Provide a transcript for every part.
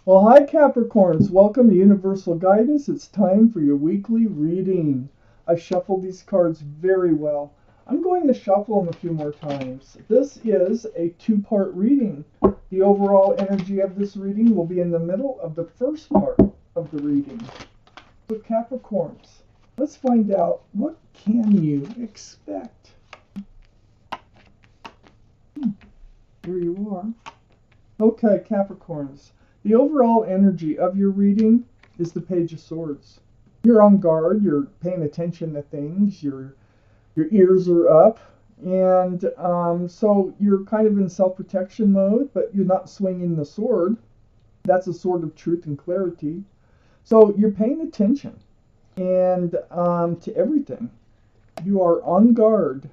Well, hi Capricorns, welcome to Universal Guidance. It's time for your weekly reading. I shuffled these cards very well. I'm going to shuffle them a few more times. This is a two-part reading. The overall energy of this reading will be in the middle of the first part of the reading. So Capricorns, let's find out, what can you expect? Here you are. Okay, Capricorns. The overall energy of your reading is the Page of Swords. You're on guard, you're paying attention to things, your ears are up, and so you're kind of in self-protection mode, but you're not swinging the sword. That's a sword of truth and clarity. So you're paying attention and to everything. You are on guard.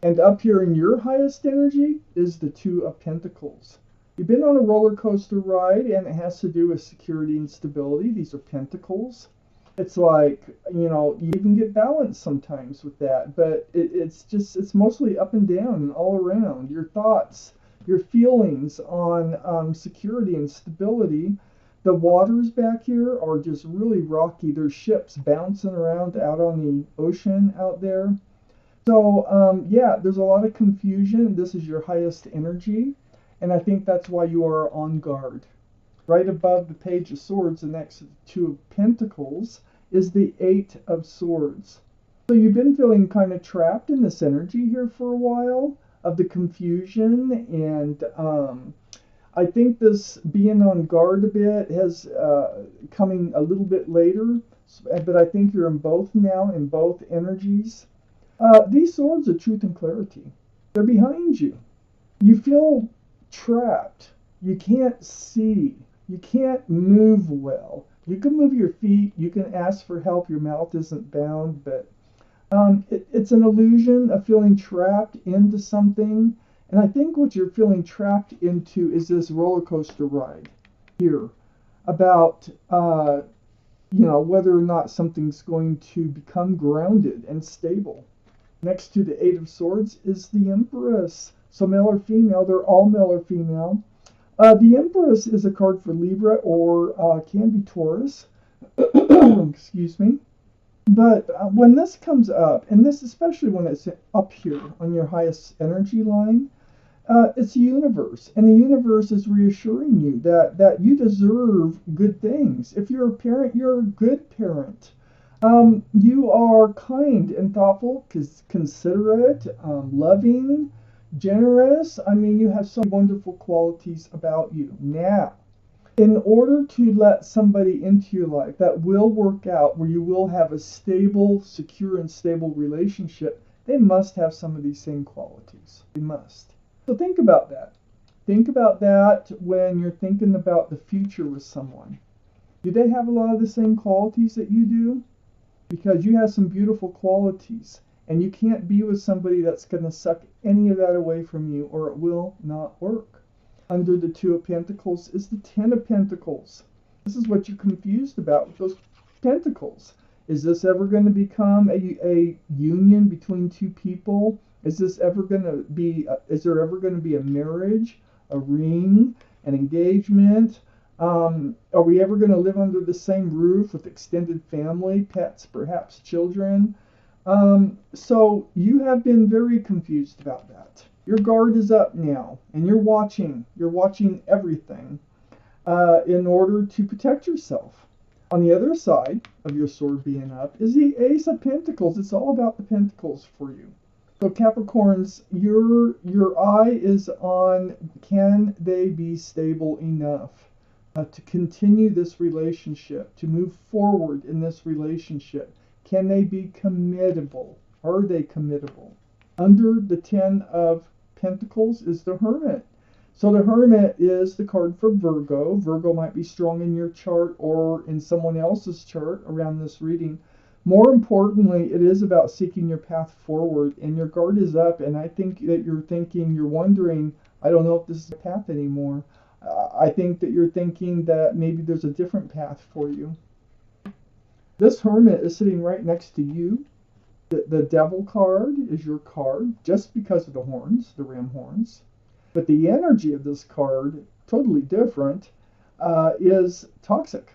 And up here in your highest energy is the Two of Pentacles. You've been on a roller coaster ride, and it has to do with security and stability. These are pentacles. It's like, you even get balance sometimes with that, but it's mostly up and down and all around. Your thoughts, your feelings on security and stability. The waters back here are just really rocky. There's ships bouncing around out on the ocean out there. So, yeah, there's a lot of confusion. This is your highest energy. And I think that's why you are on guard. Right above the Page of Swords and next to the Two of Pentacles is the Eight of Swords. So you've been feeling kind of trapped in this energy here for a while of the confusion. And I think this being on guard a bit has coming a little bit later. But I think you're in both now, in both energies. These swords are truth and clarity. They're behind you. You feel trapped. You can't see. You can't move well. You can move your feet. You can ask for help. Your mouth isn't bound, but it's an illusion of feeling trapped into something. And I think what you're feeling trapped into is this roller coaster ride here about whether or not something's going to become grounded and stable. Next to the Eight of Swords is the Empress. So male or female, they're all male or female. The Empress is a card for Libra or can be Taurus. Excuse me. But when this comes up, and this especially when it's up here on your highest energy line, it's the universe. And the universe is reassuring you that you deserve good things. If you're a parent, you're a good parent. You are kind and thoughtful, considerate, loving, generous. I mean, you have some wonderful qualities about you. Now, in order to let somebody into your life that will work out, where you will have a stable, secure, and stable relationship, they must have some of these same qualities. They must. So think about that. Think about that when you're thinking about the future with someone. Do they have a lot of the same qualities that you do? Because you have some beautiful qualities, and you can't be with somebody that's going to suck any of that away from you, or it will not work. Under the Two of Pentacles is the Ten of Pentacles. This is what you're confused about with those pentacles. Is this ever going to become a union between two people? Is there ever going to be a marriage, a ring, an engagement? Are we ever going to live under the same roof with extended family, pets, perhaps children? So you have been very confused about that. Your guard is up now, and you're watching everything in order to protect yourself. On the other side of your sword being up is the Ace of Pentacles. It's all about the pentacles for you. So Capricorns, your eye is on, can they be stable enough to continue this relationship, to move forward in this relationship? Can they be committable? Are they committable? Under the Ten of Pentacles is the Hermit. So the Hermit is the card for Virgo. Virgo might be strong in your chart or in someone else's chart around this reading. More importantly, it is about seeking your path forward, and your guard is up, and I think that you're wondering, I don't know if this is a path anymore. I think that you're thinking that maybe there's a different path for you. This Hermit is sitting right next to you. The Devil card is your card just because of the horns, the ram horns. But the energy of this card, totally different. is toxic.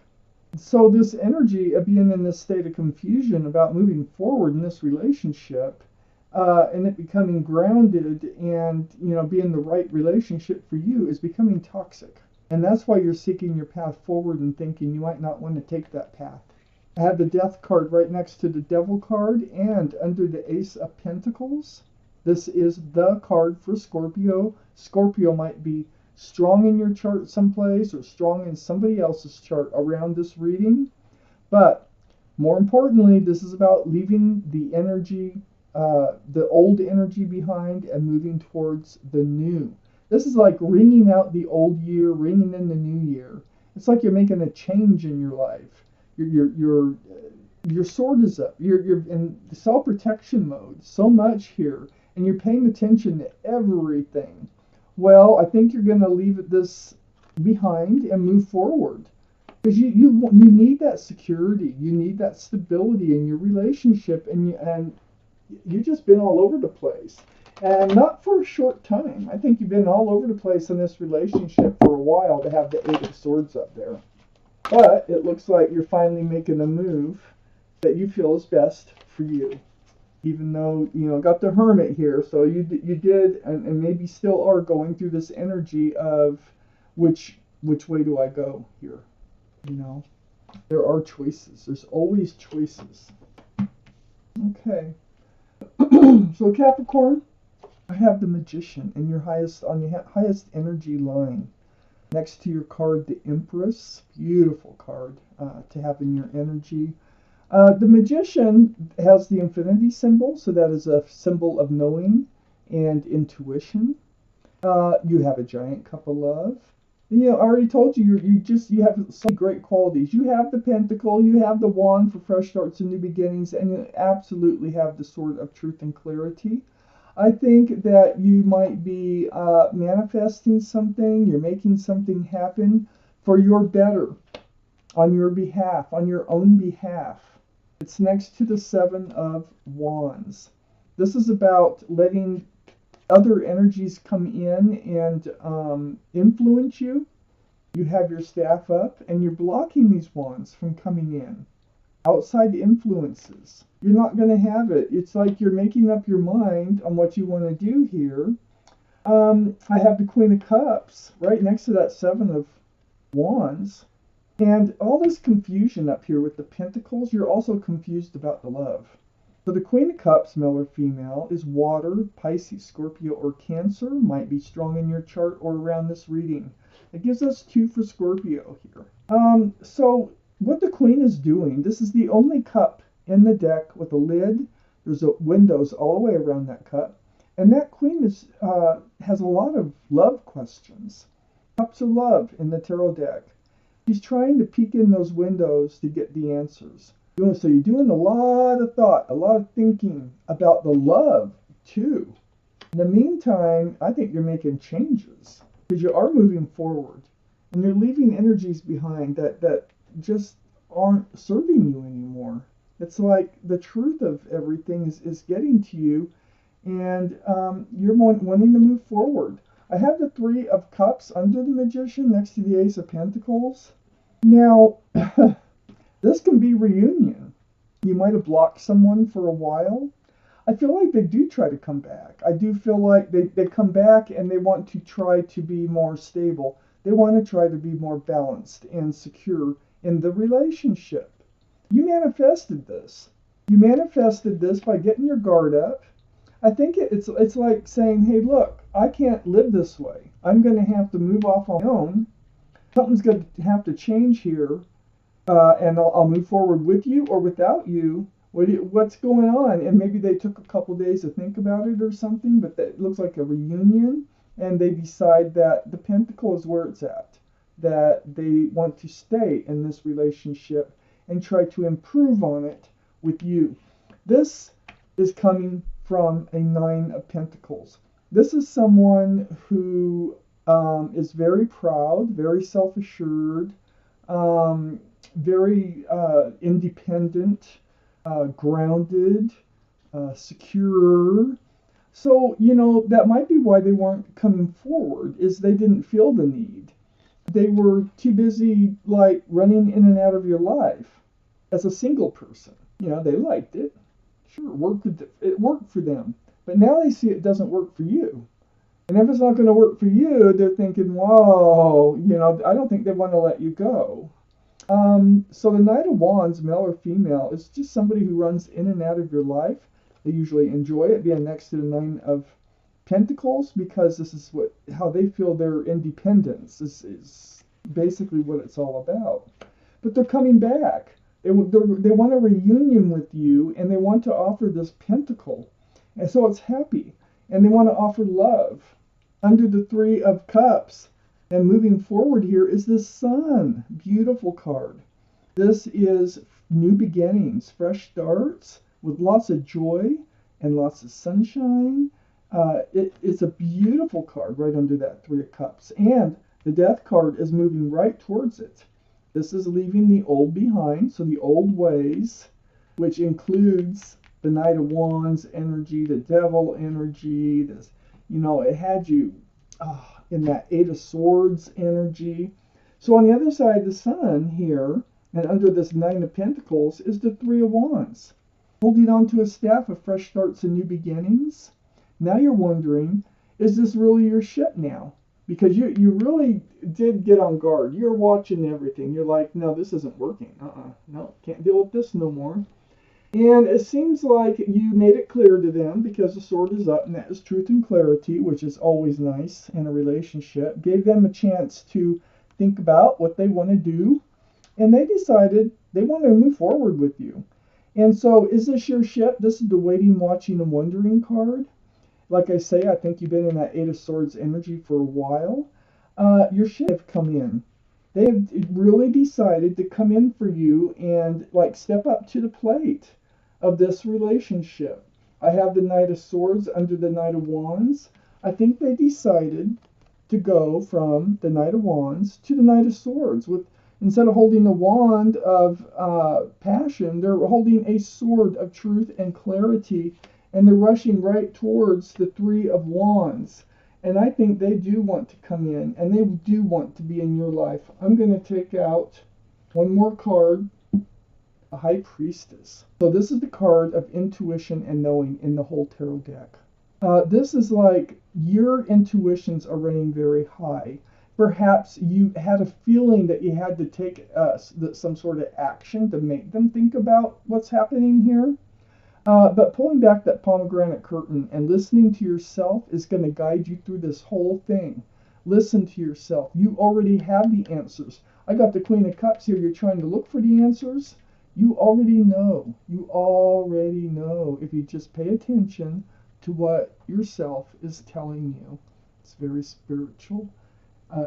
So this energy of being in this state of confusion about moving forward in this relationship, and it becoming grounded and being the right relationship for you is becoming toxic. And that's why you're seeking your path forward and thinking you might not want to take that path. I have the Death card right next to the Devil card and under the Ace of Pentacles. This is the card for Scorpio. Scorpio might be strong in your chart someplace or strong in somebody else's chart around this reading. But more importantly, this is about leaving the energy, the old energy behind and moving towards the new. This is like ringing out the old year, ringing in the new year. It's like you're making a change in your life. Your sword is up. You're in self-protection mode so much here, and you're paying attention to everything. Well, I think you're going to leave this behind and move forward because you need that security. You need that stability in your relationship, and you've just been all over the place. And not for a short time. I think you've been all over the place in this relationship for a while to have the Eight of Swords up there. But it looks like you're finally making a move that you feel is best for you. Even though, got the Hermit here. So you did and maybe still are going through this energy of which way do I go here? There are choices. There's always choices. Okay. So Capricorn, I have the Magician in your highest energy line. Next to your card, the Empress. Beautiful card to have in your energy. The Magician has the infinity symbol, so that is a symbol of knowing and intuition. You have a giant cup of love. I already told you, you have some great qualities. You have the Pentacle, you have the Wand for fresh starts and new beginnings, and you absolutely have the Sword of Truth and Clarity. I think that you might be manifesting something, you're making something happen for your better, on your behalf, on your own behalf. It's next to the Seven of Wands. This is about letting other energies come in and influence you. You have your staff up and you're blocking these wands from coming in. Outside influences. You're not going to have it. It's like you're making up your mind on what you want to do here. I have the Queen of Cups right next to that Seven of Wands. And all this confusion up here with the Pentacles, you're also confused about the love. So the Queen of Cups, male or female, is water, Pisces, Scorpio, or Cancer. Might be strong in your chart or around this reading. It gives us 2 for Scorpio here. So what the Queen is doing, this is the only cup in the deck with a lid. There's windows all the way around that cup. And that Queen has a lot of love questions. Cups of love in the tarot deck. She's trying to peek in those windows to get the answers. So you're doing a lot of thought, a lot of thinking about the love too. In the meantime, I think you're making changes because you are moving forward and you're leaving energies behind that just aren't serving you anymore. It's like the truth of everything is getting to you, and you're wanting to move forward. I have the Three of Cups under the Magician next to the Ace of Pentacles. Now, this can be reunion. You might have blocked someone for a while. I feel like they do try to come back. I do feel like they come back and they want to try to be more stable. They want to try to be more balanced and secure in the relationship. You manifested this. You manifested this by getting your guard up. I think it's like saying, hey, look, I can't live this way. I'm going to have to move off on my own. Something's going to have to change here, and I'll move forward with you or without you. What's going on? And maybe they took a couple days to think about it or something, but it looks like a reunion, and they decide that the Pentacle is where it's at, that they want to stay in this relationship and try to improve on it with you. This is coming from a Nine of Pentacles. This is someone who is very proud, very self-assured, very independent, grounded, secure. So, that might be why they weren't coming forward, is they didn't feel the need. They were too busy like running in and out of your life as a single person. You know, they liked it. Sure, it worked for them. But now they see it doesn't work for you. And if it's not going to work for you, they're thinking, whoa, you know, I don't think they want to let you go. So the Knight of Wands, male or female, is just somebody who runs in and out of your life. They usually enjoy it being next to the Nine of Pentacles because this is how they feel their independence. This is basically what it's all about. But they're coming back. They want a reunion with you, and they want to offer this pentacle. And so it's happy. And they want to offer love. Under the Three of Cups, and moving forward here is the Sun. Beautiful card. This is new beginnings, fresh starts with lots of joy and lots of sunshine. It's a beautiful card right under that Three of Cups. And the Death card is moving right towards it. This is leaving the old behind, so the old ways, which includes the Knight of Wands energy, the Devil energy, this, you know, it had you in that Eight of Swords energy. So on the other side, the Sun here, and under this Nine of Pentacles, is the Three of Wands, holding on to a staff of fresh starts and new beginnings. Now you're wondering, is this really your ship now? Because you really did get on guard. You're watching everything. You're like, no, this isn't working. No, can't deal with this no more. And it seems like you made it clear to them because the sword is up, and that is truth and clarity, which is always nice in a relationship. Gave them a chance to think about what they want to do, and they decided they want to move forward with you. And so, is this your ship? This is the waiting, watching, and wondering card. Like I say, I think you've been in that Eight of Swords energy for a while. Your ship have come in. They have really decided to come in for you and like step up to the plate of this relationship. I have the Knight of Swords under the Knight of Wands. I think they decided to go from the Knight of Wands to the Knight of Swords. With instead of holding a wand of passion, they're holding a sword of truth and clarity, and they're rushing right towards the Three of Wands. And I think they do want to come in, and they do want to be in your life. I'm going to take out one more card, a High Priestess. So this is the card of intuition and knowing in the whole tarot deck. This is like your intuitions are running very high. Perhaps you had a feeling that you had to take some sort of action to make them think about what's happening here. But pulling back that pomegranate curtain and listening to yourself is going to guide you through this whole thing. Listen to yourself. You already have the answers. I got the Queen of Cups here. You're trying to look for the answers. You already know. You already know if you just pay attention to what yourself is telling you. It's very spiritual.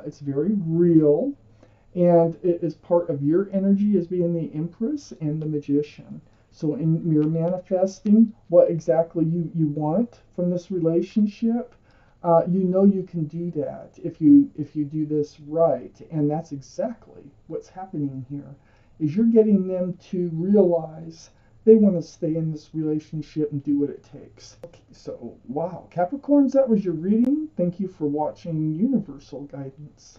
It's very real. And it is part of your energy as being the Empress and the Magician. So in your manifesting what exactly you want from this relationship, you know you can do that if you do this right. And that's exactly what's happening here, is you're getting them to realize they want to stay in this relationship and do what it takes. Okay, so, wow. Capricorns, that was your reading. Thank you for watching Universal Guidance.